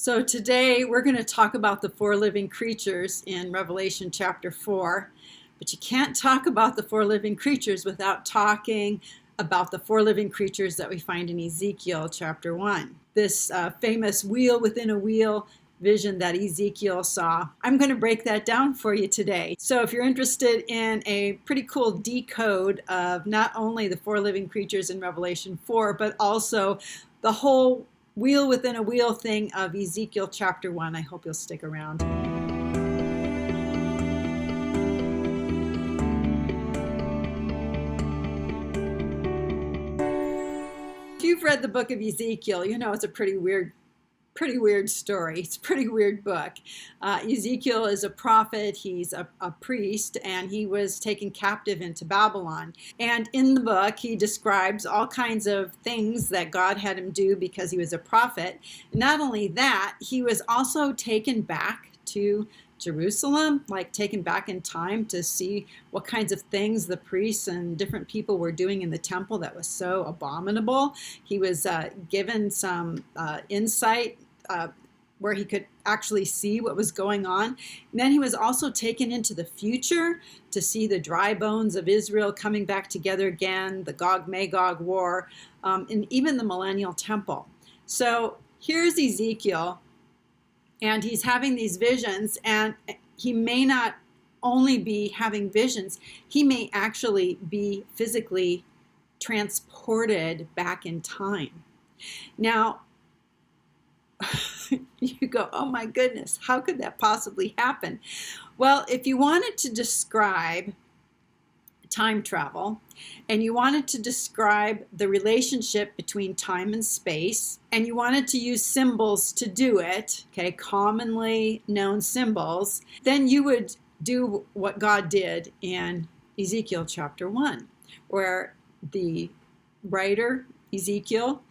So today we're going to talk about the four living creatures in Revelation chapter 4. But you can't talk about the four living creatures without talking about the four living creatures that we find in Ezekiel chapter 1. This famous wheel within a wheel vision that Ezekiel saw. I'm going to break that down for you today. So if you're interested in a pretty cool decode of not only the four living creatures in Revelation 4, but also the whole wheel within a wheel thing of Ezekiel chapter 1, I hope you'll stick around. If you've read the book of Ezekiel, you know it's a pretty weird story. It's a pretty weird book. Ezekiel is a prophet, he's a priest, and he was taken captive into Babylon. And in the book, he describes all kinds of things that God had him do because he was a prophet. Not only that, he was also taken back to Jerusalem, like taken back in time to see what kinds of things the priests and different people were doing in the temple that was so abominable. He was given some insight where he could actually see what was going on. And then he was also taken into the future to see the dry bones of Israel coming back together again, the Gog-Magog war, and even the millennial temple. So here's Ezekiel, and he's having these visions, and he may not only be having visions, he may actually be physically transported back in time. Now, you go, oh my goodness, how could that possibly happen? Well, if you wanted to describe time travel, and you wanted to describe the relationship between time and space, and you wanted to use symbols to do it, okay, commonly known symbols, then you would do what God did in Ezekiel chapter 1, where the writer, Ezekiel,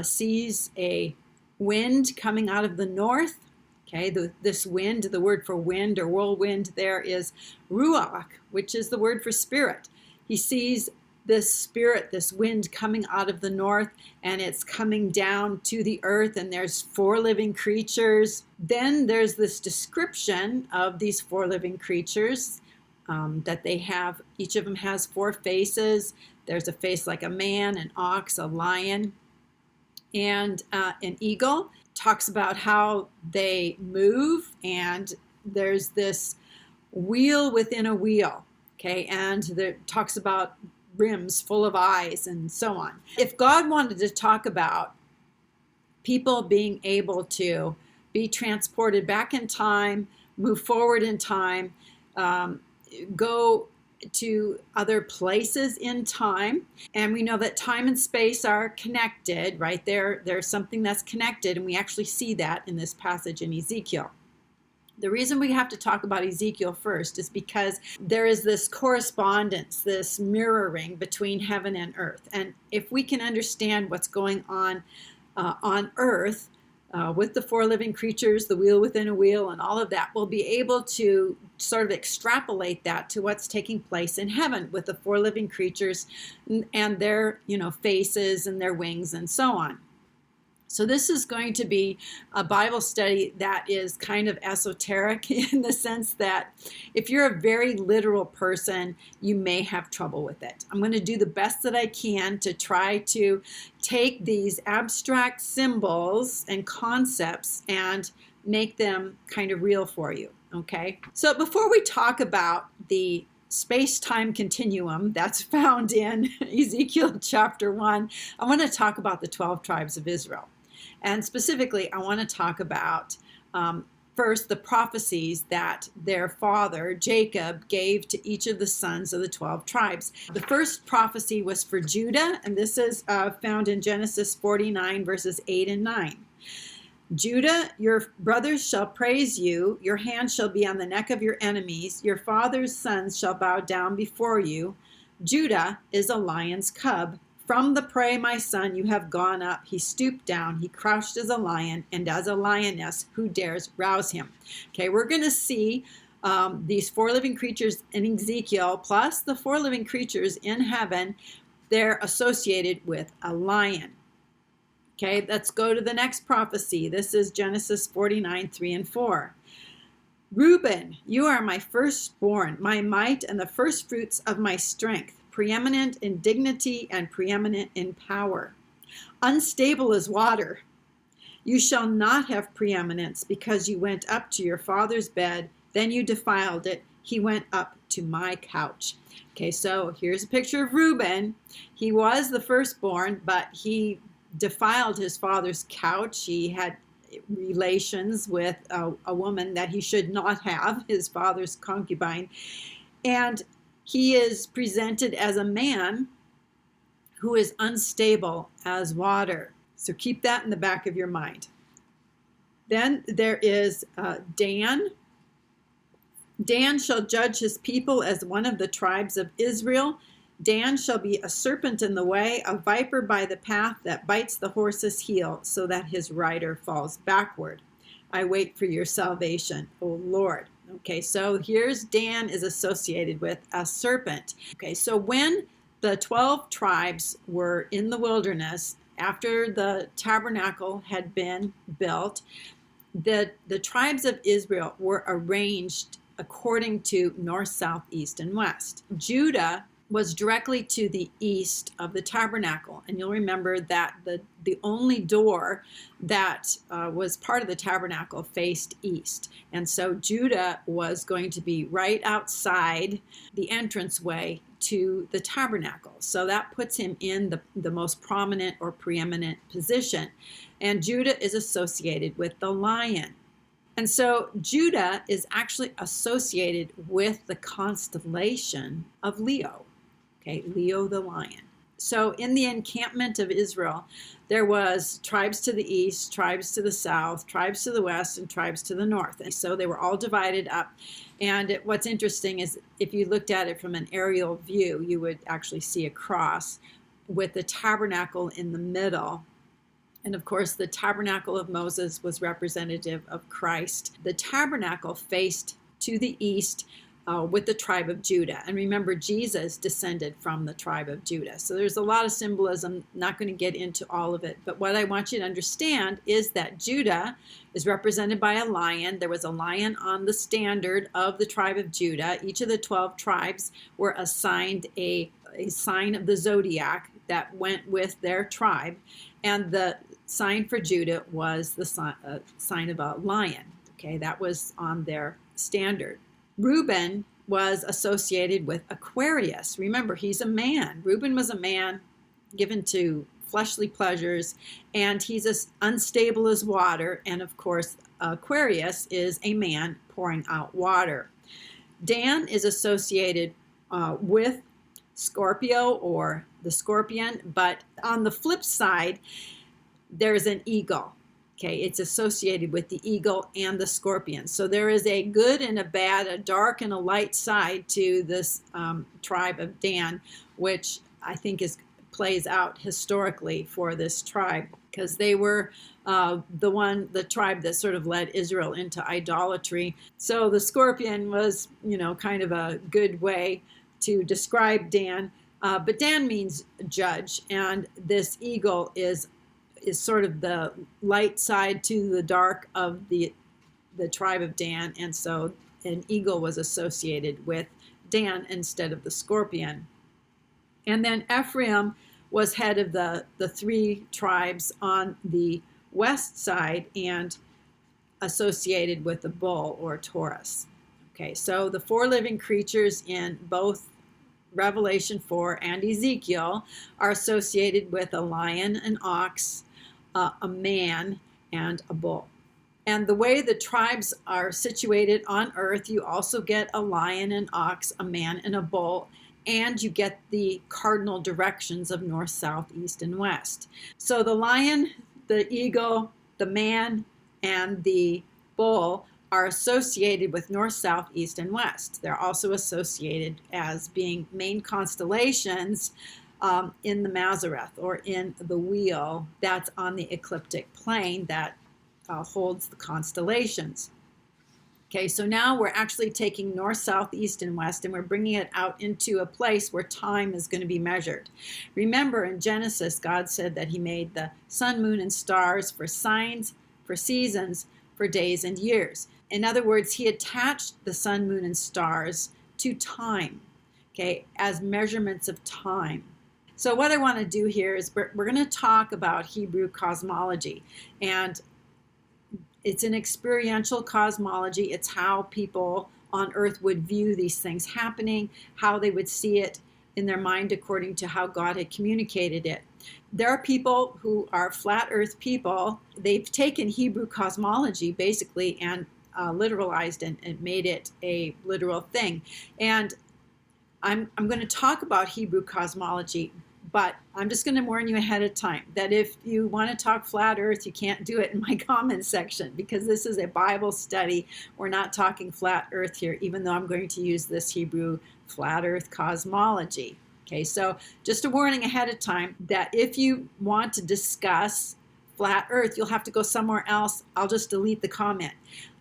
sees a wind coming out of the north. Okay, this wind, the word for wind or whirlwind there is ruach, which is the word for spirit. He sees this spirit, this wind coming out of the north, and it's coming down to the earth, and there's four living creatures. Then there's this description of these four living creatures that they have. Each of them has four faces. There's a face like a man, an ox, a lion, and an eagle. Talks about how they move, and there's this wheel within a wheel, okay, and there talks about rims full of eyes and so on. If God wanted to talk about people being able to be transported back in time, move forward in time, go to other places in time, and we know that time and space are connected, right? There's something that's connected, and we actually see that in this passage in Ezekiel. The reason we have to talk about Ezekiel first is because there is this correspondence, this mirroring between heaven and earth. And if we can understand what's going on earth, with the four living creatures, the wheel within a wheel, and all of that, we'll be able to sort of extrapolate that to what's taking place in heaven with the four living creatures and their, faces and their wings and so on. So this is going to be a Bible study that is kind of esoteric in the sense that if you're a very literal person, you may have trouble with it. I'm going to do the best that I can to try to take these abstract symbols and concepts and make them kind of real for you, okay? So before we talk about the space-time continuum that's found in Ezekiel chapter 1, I want to talk about the 12 tribes of Israel. And specifically, I want to talk about first the prophecies that their father, Jacob, gave to each of the sons of the 12 tribes. The first prophecy was for Judah, and this is found in Genesis 49, verses 8 and 9. Judah, your brothers shall praise you, your hand shall be on the neck of your enemies, your father's sons shall bow down before you. Judah is a lion's cub. From the prey, my son, you have gone up. He stooped down. He crouched as a lion, and as a lioness, who dares rouse him? Okay, we're going to see these four living creatures in Ezekiel, plus the four living creatures in heaven. They're associated with a lion. Okay, let's go to the next prophecy. This is Genesis 49, 3 and 4. Reuben, you are my firstborn, my might, and the firstfruits of my strength, preeminent in dignity and preeminent in power. Unstable as water. You shall not have preeminence because you went up to your father's bed, then you defiled it. He went up to my couch. Okay, so here's a picture of Reuben. He was the firstborn, but he defiled his father's couch. He had relations with a woman that he should not have, his father's concubine. And he is presented as a man who is unstable as water. So keep that in the back of your mind. Then there is Dan. Dan shall judge his people as one of the tribes of Israel. Dan shall be a serpent in the way, a viper by the path that bites the horse's heel, so that his rider falls backward. I wait for your salvation, O Lord. Okay, so here's Dan is associated with a serpent. Okay, so when the 12 tribes were in the wilderness, after the tabernacle had been built, the tribes of Israel were arranged according to north, south, east, and west. Judah was directly to the east of the tabernacle. And you'll remember that the only door that was part of the tabernacle faced east. And so Judah was going to be right outside the entranceway to the tabernacle. So that puts him in the most prominent or preeminent position. And Judah is associated with the lion. And so Judah is actually associated with the constellation of Leo. Okay, Leo the lion. So in the encampment of Israel, there was tribes to the east, tribes to the south, tribes to the west, and tribes to the north. And so they were all divided up. And what's interesting is if you looked at it from an aerial view, you would actually see a cross with the tabernacle in the middle. And of course, the tabernacle of Moses was representative of Christ. The tabernacle faced to the east with the tribe of Judah. And remember, Jesus descended from the tribe of Judah. So there's a lot of symbolism, not going to get into all of it. But what I want you to understand is that Judah is represented by a lion. There was a lion on the standard of the tribe of Judah. Each of the 12 tribes were assigned a sign of the Zodiac that went with their tribe. And the sign for Judah was the sign of a lion. Okay, that was on their standard. Reuben was associated with Aquarius. Remember, he's a man. Reuben was a man given to fleshly pleasures, and he's as unstable as water. And of course, Aquarius is a man pouring out water. Dan is associated with Scorpio or the scorpion, but on the flip side, there's an eagle. Okay, it's associated with the eagle and the scorpion. So there is a good and a bad, a dark and a light side to this tribe of Dan, which I think plays out historically for this tribe, because they were the tribe that sort of led Israel into idolatry. So the scorpion was, kind of a good way to describe Dan. But Dan means judge, and this eagle is sort of the light side to the dark of the tribe of Dan, and so an eagle was associated with Dan instead of the scorpion. And then Ephraim was head of the three tribes on the west side and associated with the bull or Taurus. Okay, so the four living creatures in both Revelation 4 and Ezekiel are associated with a lion, an ox, a man, and a bull. And the way the tribes are situated on earth, you also get a lion, an ox, a man, and a bull, and you get the cardinal directions of north, south, east, and west. So the lion, the eagle, the man, and the bull are associated with north, south, east, and west. They're also associated as being main constellations in the Mazareth, or in the wheel that's on the ecliptic plane that holds the constellations. Okay, so now we're actually taking north, south, east, and west, and we're bringing it out into a place where time is going to be measured. Remember, in Genesis, God said that he made the sun, moon, and stars for signs, for seasons, for days and years. In other words, he attached the sun, moon, and stars to time, okay, as measurements of time. So what I want to do here is we're going to talk about Hebrew cosmology, and it's an experiential cosmology. It's how people on earth would view these things happening, how they would see it in their mind according to how God had communicated it. There are people who are flat earth people. They've taken Hebrew cosmology basically and literalized and made it a literal thing. And I'm going to talk about Hebrew cosmology, but I'm just going to warn you ahead of time that if you want to talk flat earth, you can't do it in my comments section, because this is a Bible study. We're not talking flat earth here, even though I'm going to use this Hebrew flat earth cosmology. Okay, so just a warning ahead of time that if you want to discuss flat earth, you'll have to go somewhere else. I'll just delete the comment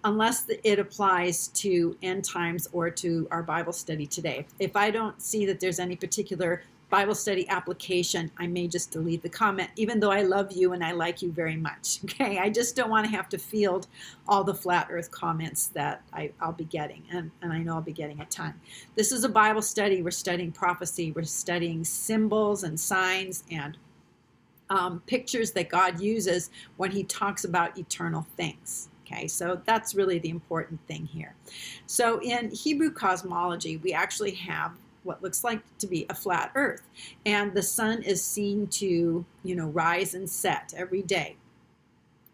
unless it applies to end times or to our Bible study today. If I don't see that there's any particular Bible study application, I may just delete the comment, even though I love you and I like you very much. Okay, I just don't want to have to field all the flat earth comments that I'll be getting, and I know I'll be getting a ton. This is a Bible study. We're studying prophecy. We're studying symbols and signs and pictures that God uses when he talks about eternal things. Okay, so that's really the important thing here. So in Hebrew cosmology, we actually have what looks like to be a flat earth, and the sun is seen to, rise and set every day,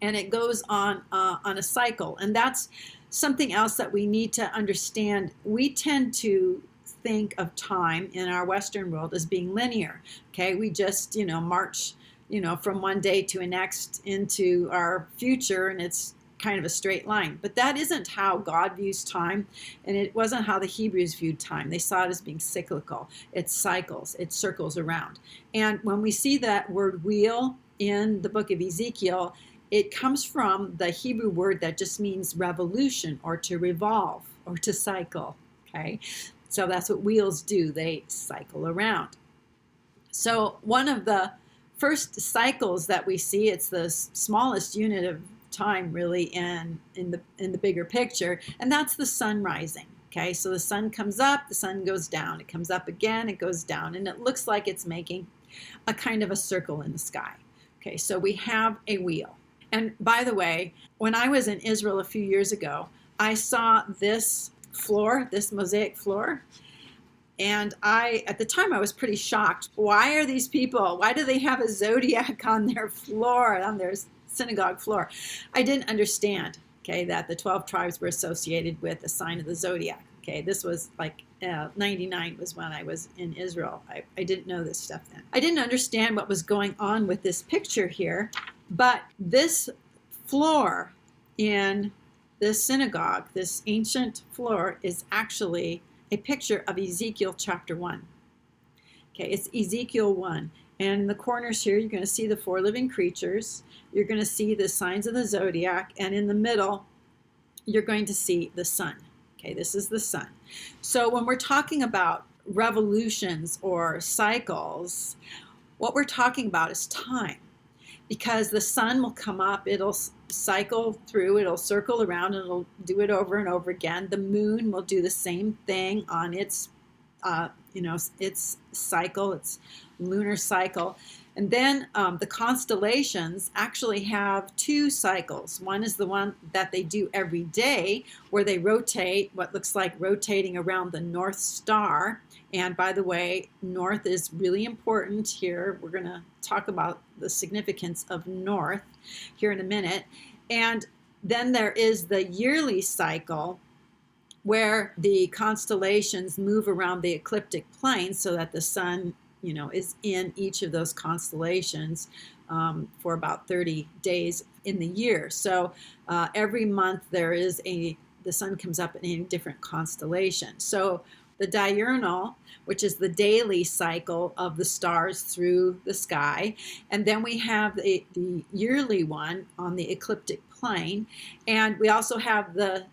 and it goes on a cycle. And that's something else that we need to understand. We tend to think of time in our Western world as being linear. Okay, we just march from one day to the next into our future, and it's kind of a straight line. But that isn't how God views time, and it wasn't how the Hebrews viewed time. They saw it as being cyclical. It cycles, it circles around. And when we see that word wheel in the book of Ezekiel, it comes from the Hebrew word that just means revolution, or to revolve, or to cycle. Okay, so that's what wheels do. They cycle around. So one of the first cycles that we see, it's the smallest unit of time really in the bigger picture, and that's the sun rising. Okay, so the sun comes up, the sun goes down, it comes up again, it goes down, and it looks like it's making a kind of a circle in the sky. Okay, so we have a wheel. And by the way, when I was in Israel a few years ago, I saw this floor, this mosaic floor, and at the time I was pretty shocked. Why are these people, why do they have a zodiac on their floor, on their synagogue floor? I didn't understand, okay, that the 12 tribes were associated with the sign of the zodiac. Okay, this was like 99 was when I was in Israel. I didn't know this stuff then. I didn't understand what was going on with this picture here, but this floor in this synagogue, this ancient floor, is actually a picture of Ezekiel chapter 1. Okay, it's Ezekiel 1. And in the corners here, you're going to see the 4 living creatures. You're going to see the signs of the zodiac. And in the middle, you're going to see the sun. Okay, this is the sun. So when we're talking about revolutions or cycles, what we're talking about is time. Because the sun will come up, it'll cycle through, it'll circle around, and it'll do it over and over again. The moon will do the same thing on its its cycle, its lunar cycle. And then the constellations actually have 2 cycles. One is the one that they do every day, where they rotate, what looks like rotating around the North Star. And by the way, north is really important here. We're going to talk about the significance of north here in a minute. And then there is the yearly cycle, where the constellations move around the ecliptic plane so that the sun, is in each of those constellations for about 30 days in the year. So every month the sun comes up in a different constellation. So the diurnal, which is the daily cycle of the stars through the sky, and then we have the yearly one on the ecliptic plane, and we also have the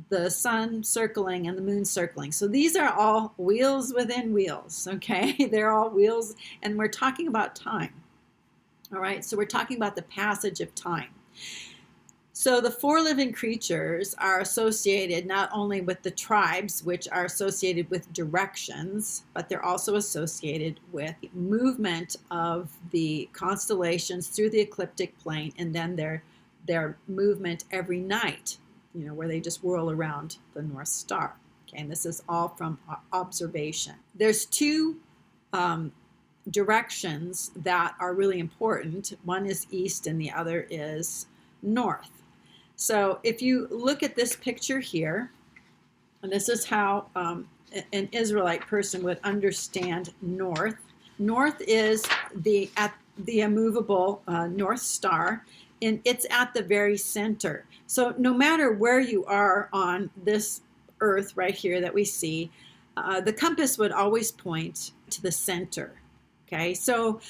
the sun circling and the moon circling. So these are all wheels within wheels, okay? They're all wheels, and we're talking about time. All right, so we're talking about the passage of time. So the four living creatures are associated not only with the tribes, which are associated with directions, but they're also associated with movement of the constellations through the ecliptic plane, and then their movement every night, where they just whirl around the North Star. Okay, and this is all from observation. There's two directions that are really important. One is east and the other is north. So if you look at this picture here, and this is how an Israelite person would understand north. North is the immovable North Star, and it's at the very center. So no matter where you are on this earth right here that we see, the compass would always point to the center. Okay, so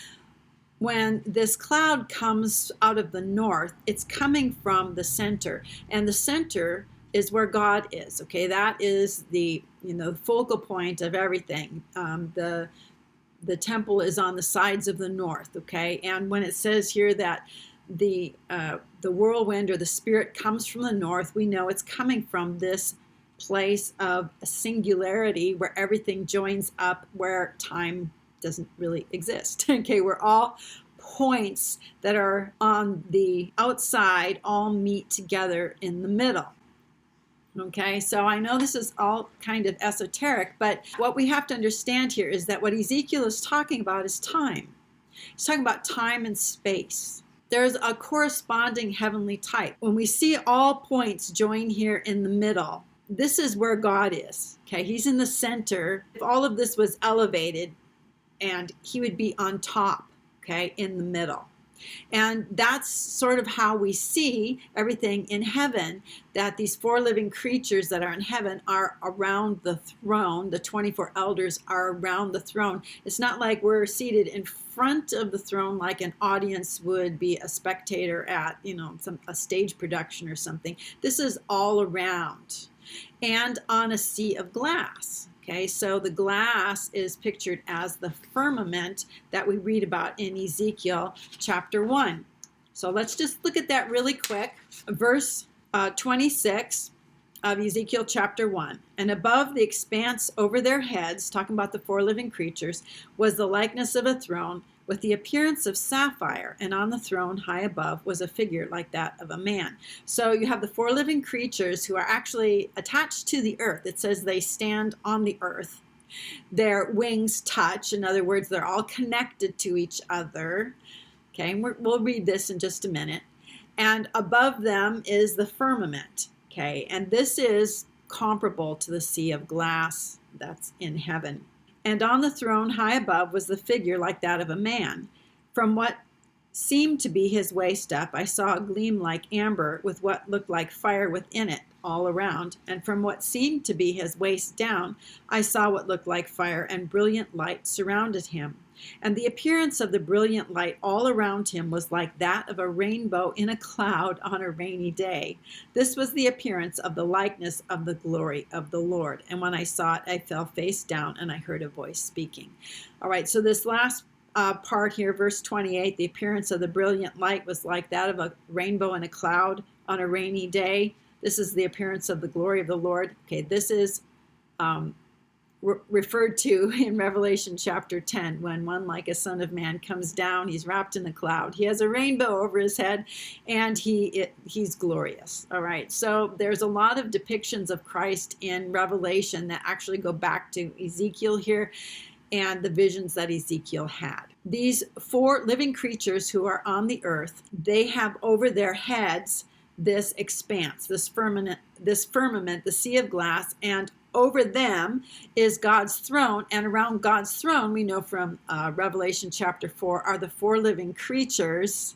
when this cloud comes out of the north, it's coming from the center, and the center is where God is. Okay, that is the focal point of everything. The temple is on the sides of the north. Okay, and when it says here that the whirlwind or the spirit comes from the north, we know it's coming from this place of singularity where everything joins up, where time doesn't really exist. Okay, we're all points that are on the outside all meet together in the middle. Okay, so I know this is all kind of esoteric, but what we have to understand here is that what Ezekiel is talking about is time. He's talking about time and space. There's a corresponding heavenly type. When we see all points join here in the middle, this is where God is. Okay, he's in the center. If all of this was elevated, and he would be on top, okay, in the middle. And that's sort of how we see everything in heaven, that these four living creatures that are in heaven are around the throne. The 24 elders are around the throne. It's not like we're seated in front of the throne like an audience would be a spectator at, a stage production or something. This is all around and on a sea of glass. Okay, so the glass is pictured as the firmament that we read about in Ezekiel chapter 1. So let's just look at that really quick. Verse 26 of Ezekiel chapter 1. And above the expanse over their heads, talking about the four living creatures, was the likeness of a throne with the appearance of sapphire, and on the throne high above was a figure like that of a man. So you have the four living creatures who are actually attached to the earth. It says they stand on the earth. Their wings touch. In other words, they're all connected to each other. Okay, and we'll read this in just a minute. And above them is the firmament. Okay, and this is comparable to the sea of glass that's in heaven. And on the throne high above was the figure like that of a man. From what seemed to be his waist up, I saw a gleam like amber with what looked like fire within it all around. And from what seemed to be his waist down, I saw what looked like fire, and brilliant light surrounded him. And the appearance of the brilliant light all around him was like that of a rainbow in a cloud on a rainy day. This was the appearance of the likeness of the glory of the Lord. And when I saw it, I fell face down, and I heard a voice speaking. All right, so this last part here, verse 28, the appearance of the brilliant light was like that of a rainbow in a cloud on a rainy day. This is the appearance of the glory of the Lord. Okay, this is referred to in Revelation chapter 10, when one like a son of man comes down. He's wrapped in a cloud. He has a rainbow over his head, and he's glorious. All right, so there's a lot of depictions of Christ in Revelation that actually go back to Ezekiel here and the visions that Ezekiel had. These four living creatures who are on the earth, they have over their heads this expanse, this firmament, the sea of glass, and over them is God's throne, and around God's throne, we know from Revelation chapter 4, are the four living creatures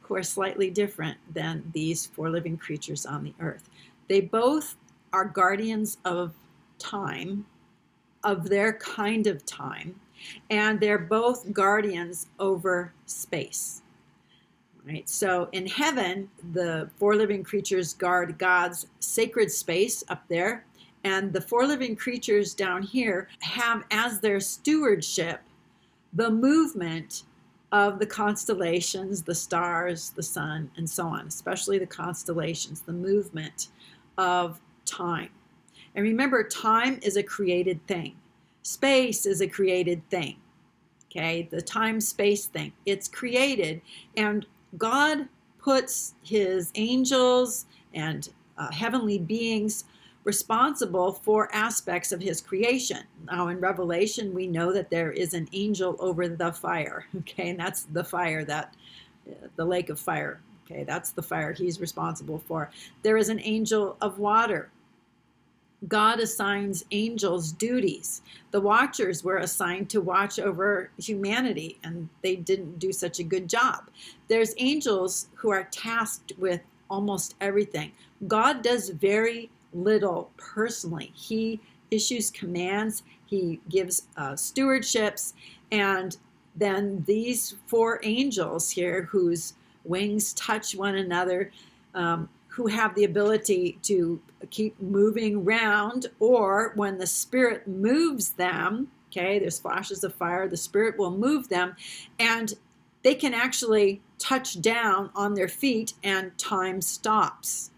who are slightly different than these four living creatures on the earth. They both are guardians of time, of their kind of time, and they're both guardians over space. Right? So in heaven, the four living creatures guard God's sacred space up there. And the four living creatures down here have as their stewardship the movement of the constellations, the stars, the sun, and so on, especially the constellations, the movement of time. And remember, time is a created thing. Space is a created thing. Okay, the time-space thing. It's created, and God puts his angels and heavenly beings responsible for aspects of his creation. Now in Revelation, we know that there is an angel over the fire. Okay, and that's the fire, that the lake of fire. Okay, that's the fire he's responsible for. There is an angel of water. God assigns angels duties. The watchers were assigned to watch over humanity, and they didn't do such a good job. There's angels who are tasked with almost everything. God does very little personally. He issues commands, he gives stewardships, and then these four angels here whose wings touch one another, who have the ability to keep moving around, or when the Spirit moves them, okay, there's flashes of fire, the Spirit will move them, and they can actually touch down on their feet and time stops.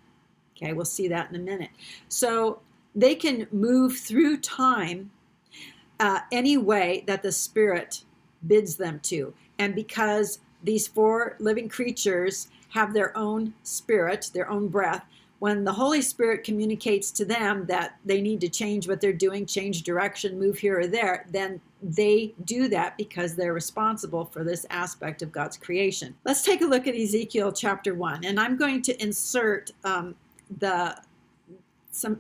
Okay, we'll see that in a minute. So they can move through time any way that the Spirit bids them to. And because these four living creatures have their own spirit, their own breath, when the Holy Spirit communicates to them that they need to change what they're doing, change direction, move here or there, then they do that because they're responsible for this aspect of God's creation. Let's take a look at Ezekiel chapter 1, and I'm going to insert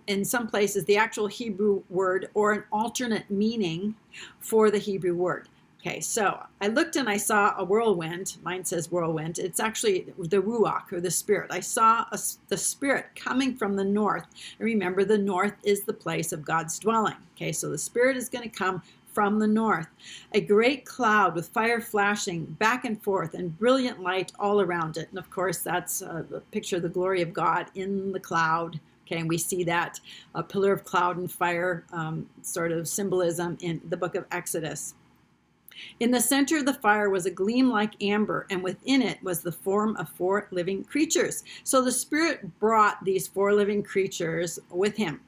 in some places the actual Hebrew word or an alternate meaning for the Hebrew word. Okay, so I looked and I saw a whirlwind. Mine says whirlwind. It's actually the ruach, or the spirit. I saw the spirit coming from the north. And remember, the north is the place of God's dwelling. Okay, so the spirit is going to come from the north. A great cloud with fire flashing back and forth and brilliant light all around it. And of course, that's a picture of the glory of God in the cloud. Okay, and we see that pillar of cloud and fire sort of symbolism in the book of Exodus. In the center of the fire was a gleam like amber, and within it was the form of four living creatures. So the Spirit brought these four living creatures with him,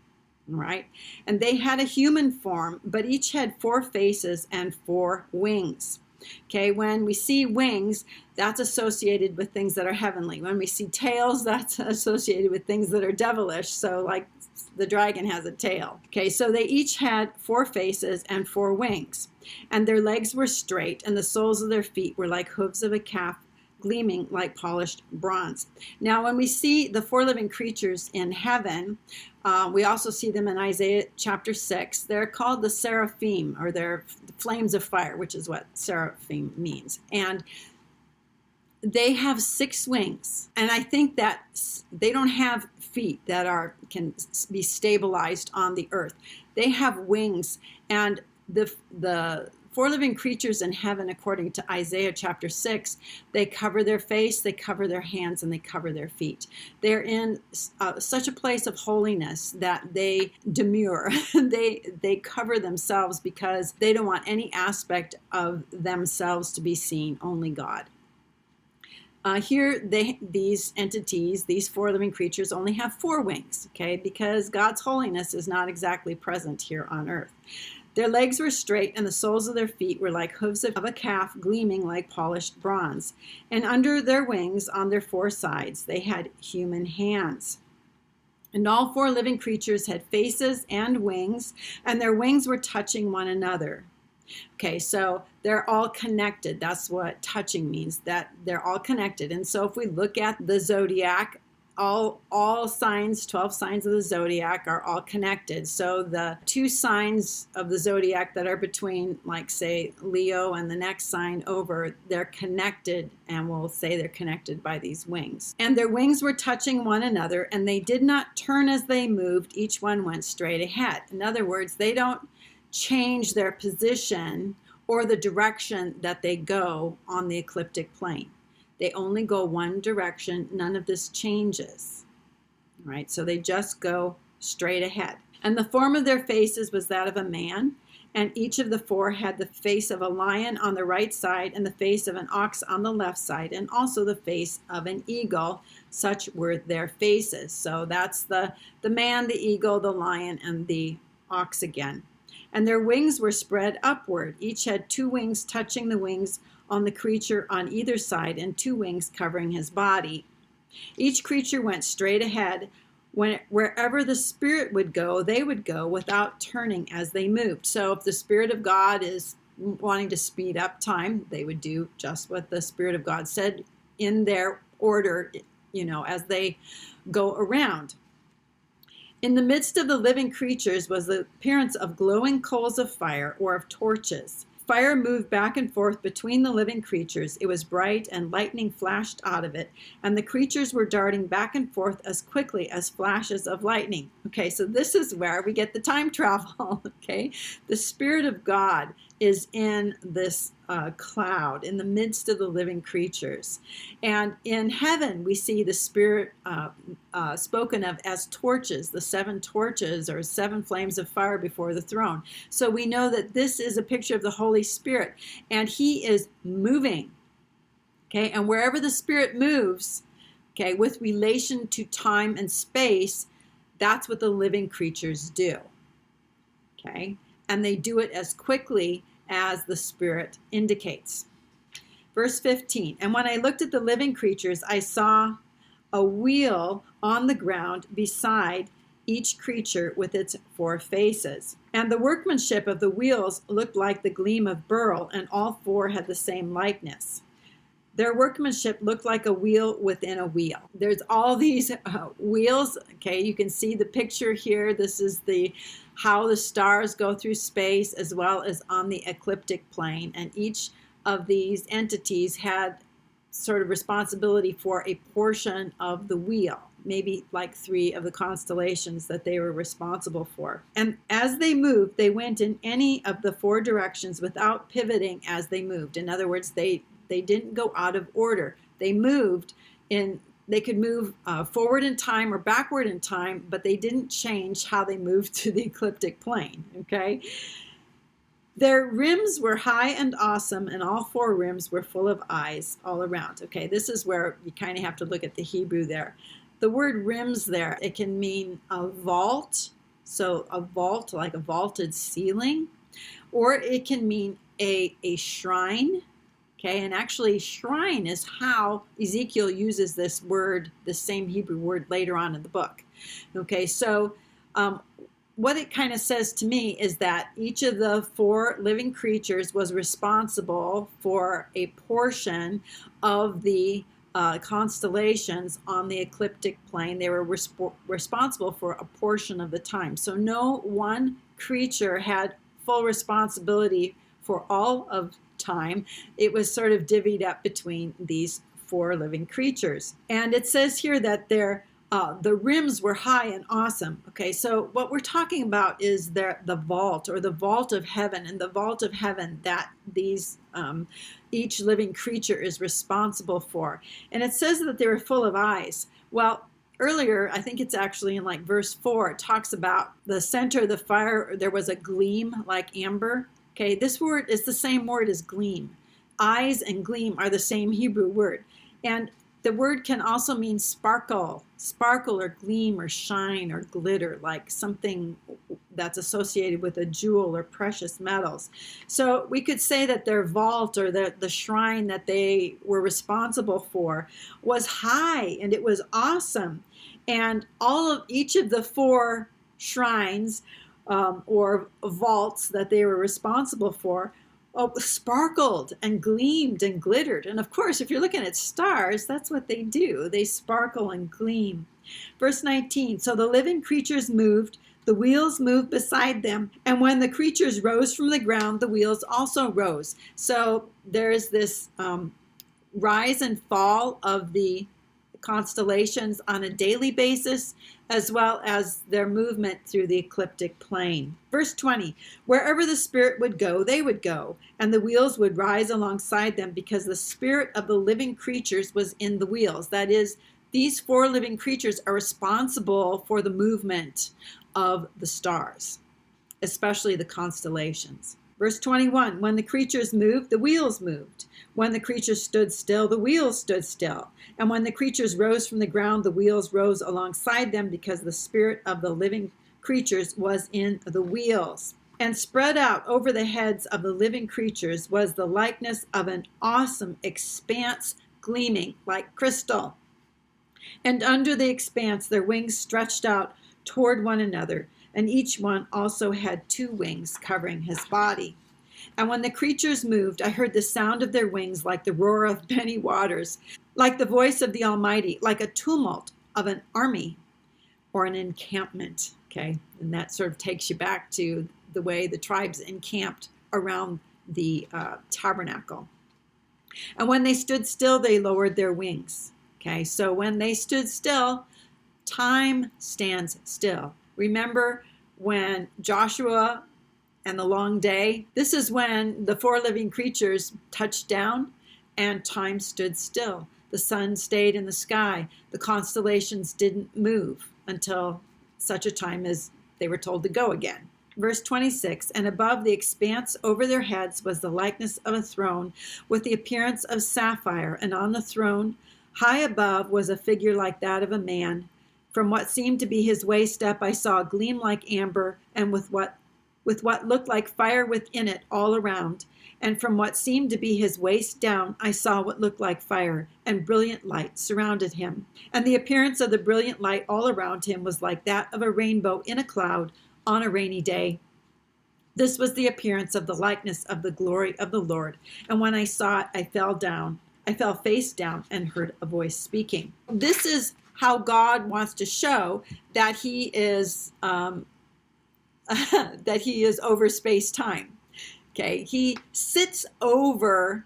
right? And they had a human form, but each had four faces and four wings. Okay, when we see wings, that's associated with things that are heavenly. When we see tails, that's associated with things that are devilish. So like the dragon has a tail. Okay, so they each had four faces and four wings. And their legs were straight, and the soles of their feet were like hooves of a calf, gleaming like polished bronze. Now, when we see the four living creatures in heaven, we also see them in Isaiah chapter 6. They're called the seraphim, or they're flames of fire, which is what seraphim means. And they have 6 wings. And I think that they don't have feet that can be stabilized on the earth. They have wings. And the four living creatures in heaven, according to Isaiah chapter 6, they cover their face, they cover their hands, and they cover their feet. They're in such a place of holiness that they demur. They cover themselves because they don't want any aspect of themselves to be seen, only God. Here, these entities, these four living creatures, only have 4 wings, okay, because God's holiness is not exactly present here on earth. Their legs were straight, and the soles of their feet were like hooves of a calf, gleaming like polished bronze. And under their wings, on their 4 sides, they had human hands. And all 4 living creatures had faces and wings, and their wings were touching one another. Okay, so they're all connected. That's what touching means, that they're all connected. And so if we look at the zodiac, all signs, 12 signs of the zodiac are all connected. So the 2 signs of the zodiac that are between, like, say, Leo and the next sign over, they're connected, and we'll say they're connected by these wings. And their wings were touching one another, and they did not turn as they moved. Each one went straight ahead. In other words, they don't change their position or the direction that they go on the ecliptic plane. They only go one direction. None of this changes. All right, so they just go straight ahead. And the form of their faces was that of a man, and each of the four had the face of a lion on the right side, and the face of an ox on the left side, and also the face of an eagle. Such were their faces. So that's the man, the eagle, the lion, and the ox again. And their wings were spread upward. Each had 2 wings touching the wings on the creature on either side, and 2 wings covering his body. Each creature went straight ahead. Wherever the Spirit would go, they would go without turning as they moved. So if the Spirit of God is wanting to speed up time, they would do just what the Spirit of God said in their order, as they go around. In the midst of the living creatures was the appearance of glowing coals of fire or of torches. Fire moved back and forth between the living creatures. It was bright, and lightning flashed out of it, and the creatures were darting back and forth as quickly as flashes of lightning. Okay, so this is where we get the time travel. Okay, the Spirit of God is in this cloud in the midst of the living creatures. And in heaven, we see the Spirit spoken of as torches, the 7 torches or 7 flames of fire before the throne. So we know that this is a picture of the Holy Spirit, and he is moving. Okay, and wherever the Spirit moves, okay, with relation to time and space, that's what the living creatures do. Okay, and they do it as quickly as the Spirit indicates. Verse 15, and when I looked at the living creatures, I saw a wheel on the ground beside each creature with its 4 faces. And the workmanship of the wheels looked like the gleam of beryl, and all 4 had the same likeness. Their workmanship looked like a wheel within a wheel. There's all these wheels. Okay, you can see the picture here. This is how the stars go through space, as well as on the ecliptic plane. And each of these entities had sort of responsibility for a portion of the wheel, maybe like 3 of the constellations that they were responsible for. And as they moved, they went in any of the 4 directions without pivoting as they moved. In other words, they didn't go out of order. They moved in. They could move forward in time or backward in time, but they didn't change how they moved to the ecliptic plane. Okay. Their rims were high and awesome, and all 4 rims were full of eyes all around. Okay, this is where you kind of have to look at the Hebrew there. The word rims there, it can mean a vault, so a vault like a vaulted ceiling, or it can mean a shrine. Okay, and actually shrine is how Ezekiel uses this word, the same Hebrew word later on in the book. Okay, so what it kind of says to me is that each of the 4 living creatures was responsible for a portion of the constellations on the ecliptic plane. They were responsible for a portion of the time. So no one creature had full responsibility for all of time. It was sort of divvied up between these 4 living creatures. And it says here that the rims were high and awesome. Okay, so what we're talking about is the vault, or the vault of heaven, and the vault of heaven that these each living creature is responsible for. And it says that they were full of eyes. Well, earlier, I think it's actually in like verse 4, it talks about the center of the fire, there was a gleam like amber. Okay, this word is the same word as gleam. Eyes and gleam are the same Hebrew word. And the word can also mean sparkle or gleam or shine or glitter, like something that's associated with a jewel or precious metals. So we could say that their vault, or the shrine that they were responsible for, was high and it was awesome. And each of the 4 shrines or vaults that they were responsible for sparkled and gleamed and glittered. And of course, if you're looking at stars, that's what they do. They sparkle and gleam. Verse 19, so the living creatures moved, the wheels moved beside them, and when the creatures rose from the ground, the wheels also rose. So there's this rise and fall of the constellations on a daily basis, as well as their movement through the ecliptic plane. Verse 20, wherever the Spirit would go, they would go, and the wheels would rise alongside them, because the spirit of the living creatures was in the wheels. That is, these four living creatures are responsible for the movement of the stars, especially the constellations. Verse 21, when the creatures moved, the wheels moved. When the creatures stood still, the wheels stood still. And when the creatures rose from the ground, the wheels rose alongside them, because the spirit of the living creatures was in the wheels. And spread out over the heads of the living creatures was the likeness of an awesome expanse gleaming like crystal. And under the expanse their wings stretched out toward one another, and each one also had two wings covering his body. And when the creatures moved, I heard the sound of their wings like the roar of many waters, like the voice of the Almighty, like a tumult of an army or an encampment. Okay, and that sort of takes you back to the way the tribes encamped around the tabernacle. And when they stood still, they lowered their wings. Okay, so when they stood still, time stands still. Remember when Joshua and the long day, this is when the four living creatures touched down and time stood still. The sun stayed in the sky. The constellations didn't move until such a time as they were told to go again. Verse 26, and above the expanse over their heads was the likeness of a throne with the appearance of sapphire, and on the throne, high above, was a figure like that of a man. From what seemed to be his waist up, I saw a gleam like amber, and with what looked like fire within it all around. And from what seemed to be his waist down, I saw what looked like fire, and brilliant light surrounded him. And the appearance of the brilliant light all around him was like that of a rainbow in a cloud on a rainy day. This was the appearance of the likeness of the glory of the Lord. And when I saw it, I fell face down and heard a voice speaking. This is how God wants to show that he is that he is over space-time. Okay, he sits over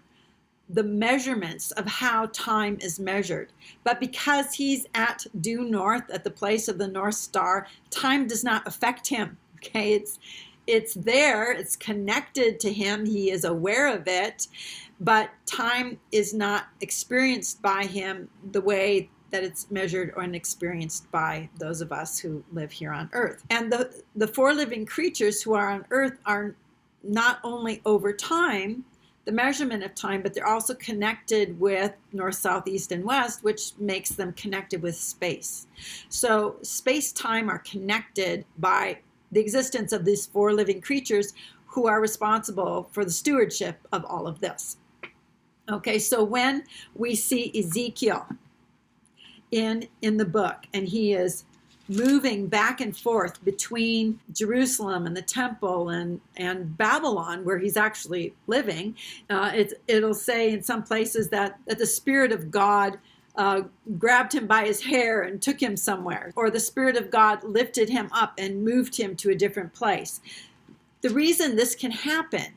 the measurements of how time is measured. But because he's at due north, at the place of the North Star, time does not affect him. Okay, it's there, it's connected to him, he is aware of it, but time is not experienced by him the way that it's measured or experienced by those of us who live here on Earth. And the four living creatures who are on Earth are not only over time, the measurement of time, but they're also connected with north, south, east, and west, which makes them connected with space. So space-time are connected by the existence of these four living creatures who are responsible for the stewardship of all of this. Okay, so when we see Ezekiel in the book, and he is moving back and forth between Jerusalem and the temple and Babylon, where he's actually living, it'll say in some places that the Spirit of God grabbed him by his hair and took him somewhere, or the Spirit of God lifted him up and moved him to a different place. The reason this can happen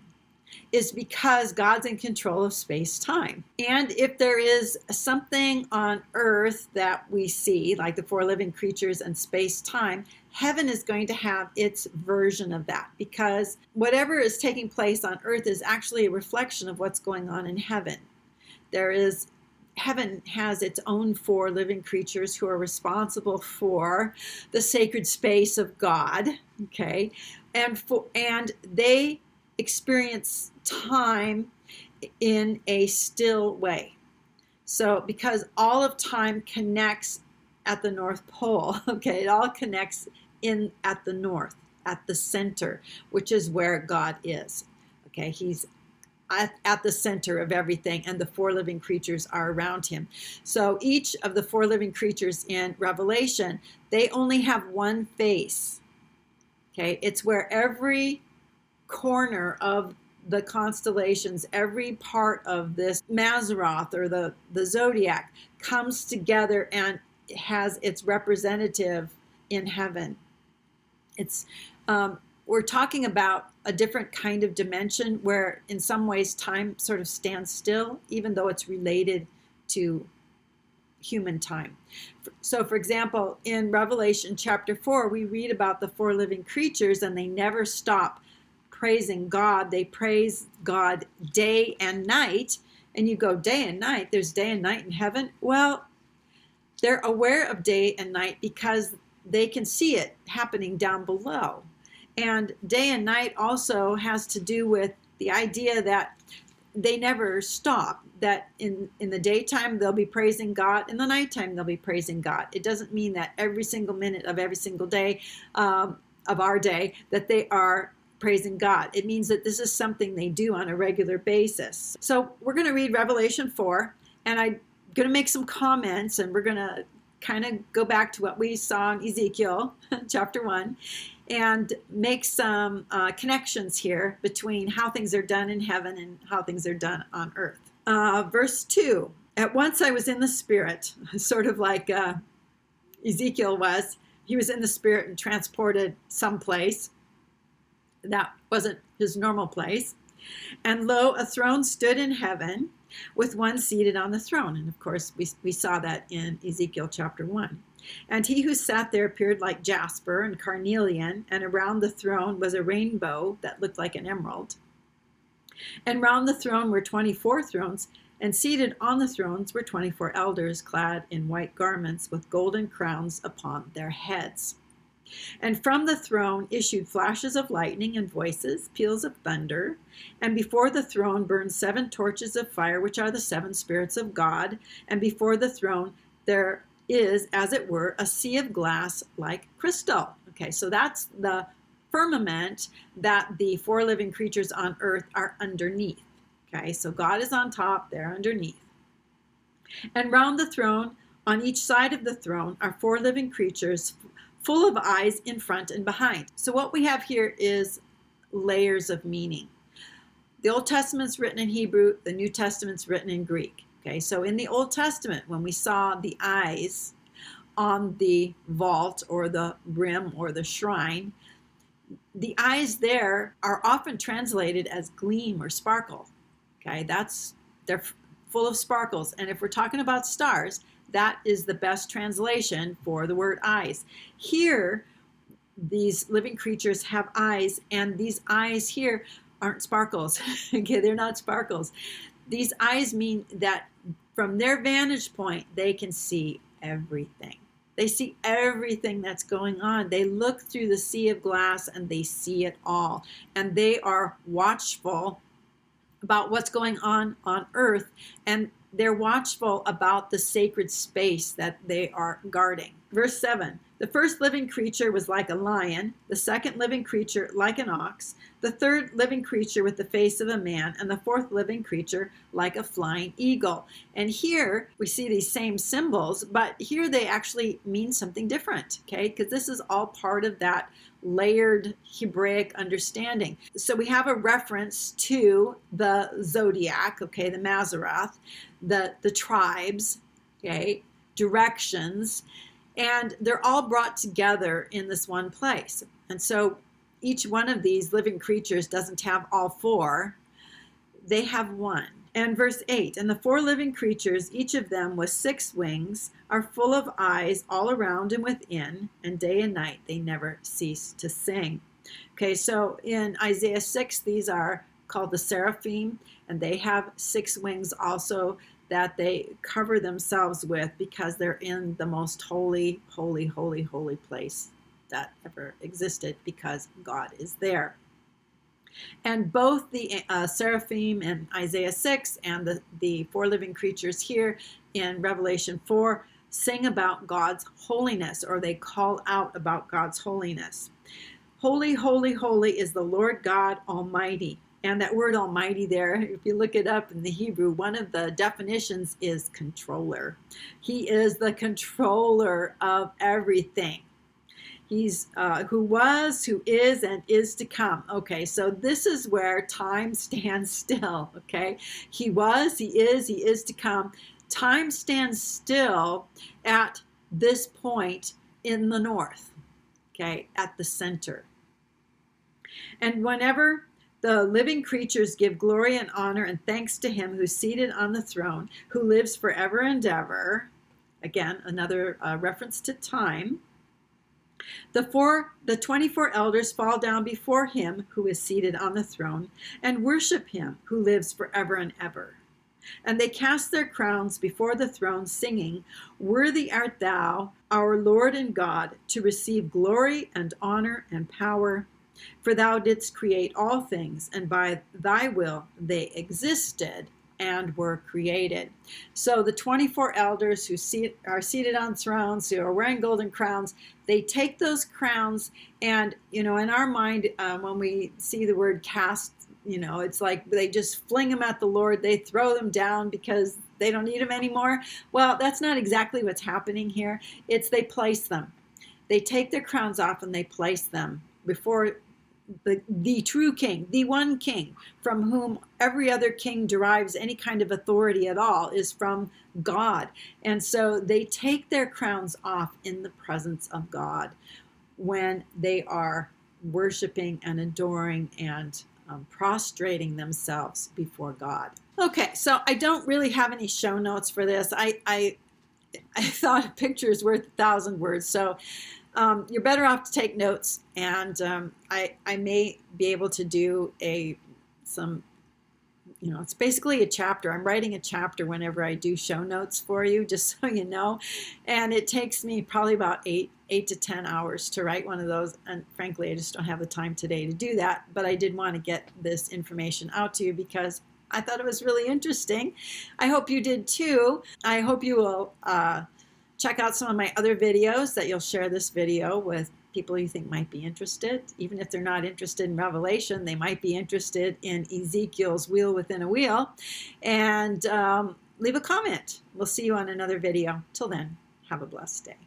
is because God's in control of space-time. And if there is something on Earth that we see, like the four living creatures and space-time, heaven is going to have its version of that, because whatever is taking place on Earth is actually a reflection of what's going on in heaven. Heaven has its own four living creatures who are responsible for the sacred space of God, okay? And they experience time in a still way. So because all of time connects at the North Pole, okay, it all connects at the north, at the center, which is where God is. Okay, he's at the center of everything, and the four living creatures are around him. So each of the four living creatures in Revelation, they only have one face. Okay, it's where every corner of the constellations, every part of this Mazzaroth or the Zodiac comes together and has its representative in heaven. It's we're talking about a different kind of dimension where in some ways time sort of stands still, even though it's related to human time. So, for example, in Revelation chapter 4, we read about the four living creatures, and they never stop praising God. They praise God day and night. And you go, day and night? There's day and night in heaven? Well, they're aware of day and night because they can see it happening down below. And day and night also has to do with the idea that they never stop, that in the daytime they'll be praising God, in the nighttime they'll be praising God. It doesn't mean that every single minute of every single day of our day that they are praising God. It means that this is something they do on a regular basis. So we're going to read Revelation 4, and I'm going to make some comments, and we're going to kind of go back to what we saw in Ezekiel chapter 1 and make some connections here between how things are done in heaven and how things are done on earth. Verse 2, at once I was in the Spirit, sort of like Ezekiel was. He was in the Spirit and transported someplace that wasn't his normal place. And lo, a throne stood in heaven with one seated on the throne. And of course, we saw that in Ezekiel chapter 1. And he who sat there appeared like jasper and carnelian, and around the throne was a rainbow that looked like an emerald. And round the throne were 24 thrones, and seated on the thrones were 24 elders clad in white garments with golden crowns upon their heads. And from the throne issued flashes of lightning and voices, peals of thunder. And before the throne burned 7 torches of fire, which are the 7 spirits of God. And before the throne there is, as it were, a sea of glass like crystal. Okay, so that's the firmament that the 4 living creatures on earth are underneath. Okay, so God is on top, they're underneath. And round the throne, on each side of the throne, are 4 living creatures full of eyes in front and behind. So what we have here is layers of meaning. The Old Testament's written in Hebrew, the New Testament's written in Greek. Okay, so in the Old Testament, when we saw the eyes on the vault or the rim or the shrine, the eyes there are often translated as gleam or sparkle. Okay, they're full of sparkles. And if we're talking about stars, that is the best translation for the word eyes. Here, these living creatures have eyes, and these eyes here aren't sparkles. Okay, they're not sparkles. These eyes mean that from their vantage point, they can see everything. They see everything that's going on. They look through the sea of glass and they see it all. And they are watchful about what's going on earth, and they're watchful about the sacred space that they are guarding. Verse 7, the first living creature was like a lion, the second living creature like an ox, the third living creature with the face of a man, and the fourth living creature like a flying eagle. And here we see these same symbols, but here they actually mean something different, okay? Because this is all part of that layered Hebraic understanding. So we have a reference to the Zodiac, okay, the Mazzaroth, the tribes, okay, directions, and they're all brought together in this one place. And so each one of these living creatures doesn't have all 4. They have one. And verse 8, and the 4 living creatures, each of them with 6 wings, are full of eyes all around and within, and day and night they never cease to sing. Okay, so in Isaiah 6, these are called the seraphim, and they have 6 wings also that they cover themselves with because they're in the most holy, holy, holy, holy place that ever existed because God is there. And both the seraphim in Isaiah 6 and the 4 living creatures here in Revelation 4 sing about God's holiness, or they call out about God's holiness. Holy, holy, holy is the Lord God Almighty. And that word Almighty there, if you look it up in the Hebrew, one of the definitions is controller. He is the controller of everything. He's who was, who is, and is to come. Okay, so this is where time stands still, okay? He was, he is to come. Time stands still at this point in the north, okay, at the center. And whenever the living creatures give glory and honor and thanks to him who's seated on the throne, who lives forever and ever. again, another reference to time. The 24 elders fall down before him who is seated on the throne and worship him who lives forever and ever. And they cast their crowns before the throne, singing, "Worthy art thou, our Lord and God, to receive glory and honor and power. For thou didst create all things, and by thy will they existed and were created." So the 24 elders who are seated on thrones, who are wearing golden crowns, they take those crowns, and, in our mind, when we see the word cast, it's like they just fling them at the Lord. They throw them down because they don't need them anymore. Well, that's not exactly what's happening here. It's they place them. They take their crowns off and they place them before the true king, the one king from whom every other king derives any kind of authority at all, is from God. And so they take their crowns off in the presence of God when they are worshiping and adoring and prostrating themselves before God. Okay, so I don't really have any show notes for this. I thought a picture is worth 1,000 words, so you're better off to take notes, and I may be able to do it's basically a chapter. I'm writing a chapter whenever I do show notes for you, just so you know, and it takes me probably about 8 to 10 hours to write one of those, and frankly, I just don't have the time today to do that, but I did want to get this information out to you because I thought it was really interesting. I hope you did too. I hope you will check out some of my other videos, that you'll share this video with people you think might be interested. Even if they're not interested in Revelation, they might be interested in Ezekiel's wheel within a wheel. And leave a comment. We'll see you on another video. Till then, have a blessed day.